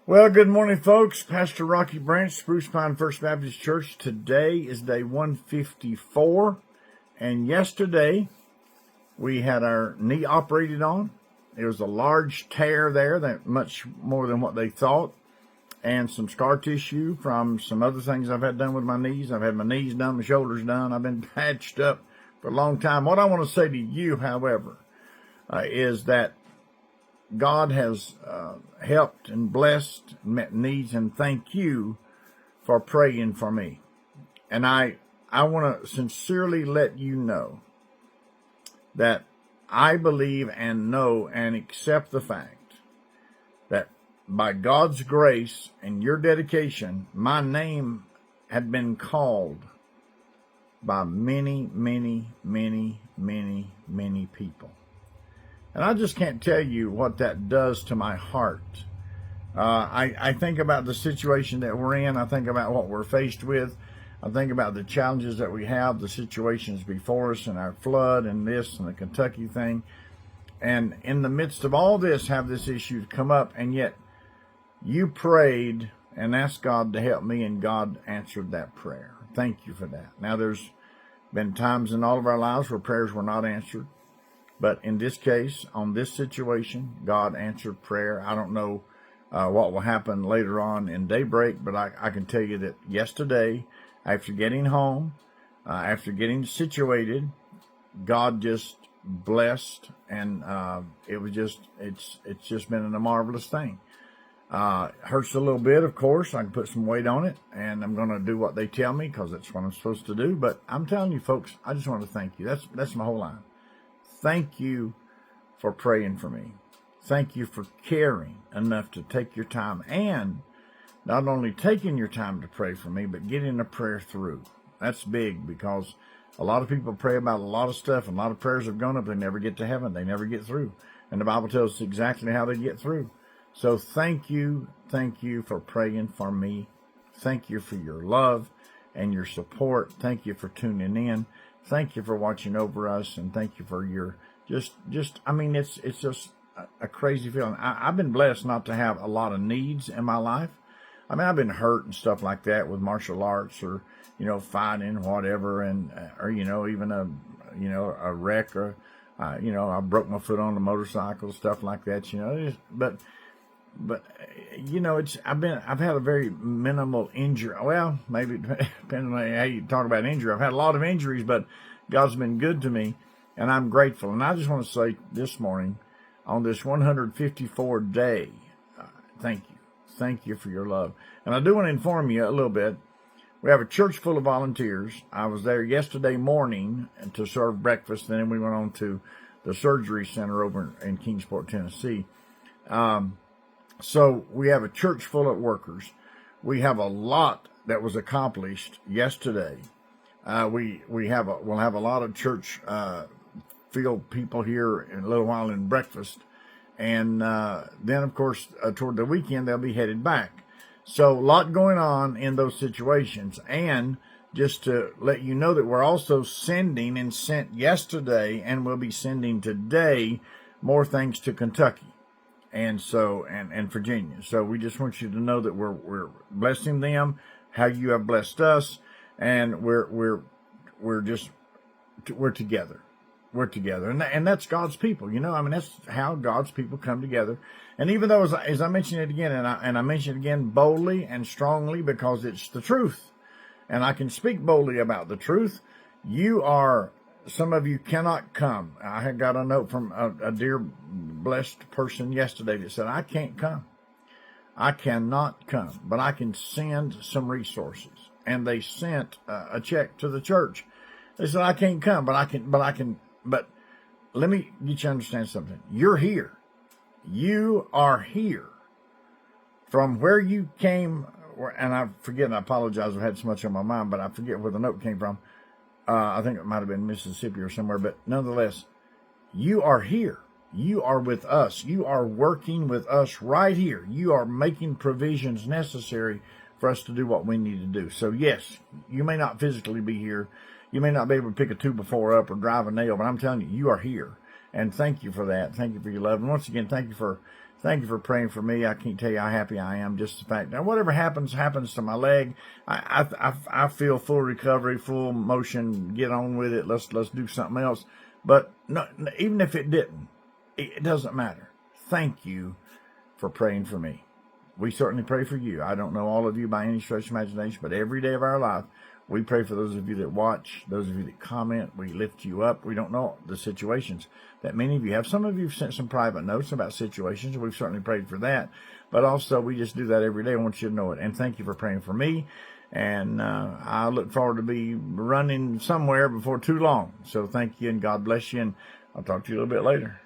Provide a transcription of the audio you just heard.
Well, good morning, folks. Pastor Rocky Branch, Spruce Pine First Baptist Church. Today is day 154, and yesterday we had our knee operated on. There was a large tear there, that much more than what they thought, and some scar tissue from some other things I've had done with my knees. I've had my knees done, my shoulders done. I've been patched up for a long time. What I want to say to you, however, is that God has helped and blessed, met needs, and thank you for praying for me. And I want to sincerely let you know that I believe and know and accept the fact that by God's grace and your dedication, my name had been called by many, many, many, many, many people. And I just can't tell you what that does to my heart. I think about the situation that we're in. I think about what we're faced with. I think about the challenges that we have, the situations before us, and our flood and this and the Kentucky thing. And in the midst of all this, have this issue come up, and yet you prayed and asked God to help me, and God answered that prayer. Thank you for that. Now, there's been times in all of our lives where prayers were not answered. But in this case, on this situation, God answered prayer. I don't know what will happen later on in daybreak, but I can tell you that yesterday, after getting home, after getting situated, God just blessed, and it's just been a marvelous thing. Hurts a little bit, of course. I can put some weight on it, and I'm going to do what they tell me because that's what I'm supposed to do. But I'm telling you, folks, I just want to thank you. That's my whole line. Thank you for praying for me. Thank you for caring enough to take your time, and not only taking your time to pray for me, but getting a prayer through. That's big, because a lot of people pray about a lot of stuff, and a lot of prayers have gone up. They never get to heaven. They never get through. And the Bible tells us exactly how they get through. So thank you for praying for me. Thank you for your love and your support. Thank you for tuning in. Thank you for watching over us, and thank you for your it's just a crazy feeling. I've been blessed not to have a lot of needs in my life. I mean, I've been hurt and stuff like that with martial arts, or, fighting, whatever, and, or, even a wreck, or, I broke my foot on a motorcycle, stuff like that, but I've had a very minimal injury. Well, maybe depending on how you talk about injury. I've had a lot of injuries, but God's been good to me, and I'm grateful. And I just want to say this morning, on this 154 day, thank you. Thank you for your love. And I do want to inform you a little bit. We have a church full of volunteers. I was there yesterday morning to serve breakfast, and then we went on to the surgery center over in Kingsport, Tennessee. So we have a church full of workers. We have a lot that was accomplished yesterday. We'll have a lot of church field people here in a little while in breakfast, and then of course toward the weekend they'll be headed back. So a lot going on in those situations. And just to let you know that we're also sending, and sent yesterday, and we'll be sending today, more things to Kentucky. And so, and Virginia. So we just want you to know that we're blessing them, how you have blessed us, and we're together. We're together, and that's God's people. That's how God's people come together. And even though, as I mentioned it again, and I mention it again boldly and strongly, because it's the truth, and I can speak boldly about the truth. Some of you cannot come. I had got a note from a dear blessed person yesterday that said, I can't come. I cannot come, but I can send some resources. And they sent a check to the church. They said, I can't come, but let me get you to understand something. You're here. You are here. From where you came, and I forget, and I apologize, I've had so much on my mind, but I forget where the note came from. I think it might have been Mississippi or somewhere, but nonetheless, you are here. You are with us. You are working with us right here. You are making provisions necessary for us to do what we need to do. So yes, you may not physically be here. You may not be able to pick a 2x4 up or drive a nail, but I'm telling you, you are here. And thank you for that. Thank you for your love. And once again, thank you for Thank you for praying for me. I can't tell you how happy I am. Just the fact that whatever happens to my leg. I feel full recovery, full motion. Get on with it. Let's do something else. But no, even if it didn't, it doesn't matter. Thank you for praying for me. We certainly pray for you. I don't know all of you by any stretch of imagination, but every day of our life, we pray for those of you that watch, those of you that comment. We lift you up. We don't know the situations that many of you have. Some of you have sent some private notes about situations. We've certainly prayed for that. But also, we just do that every day. I want you to know it. And thank you for praying for me. And I look forward to be running somewhere before too long. So thank you, and God bless you. And I'll talk to you a little bit later.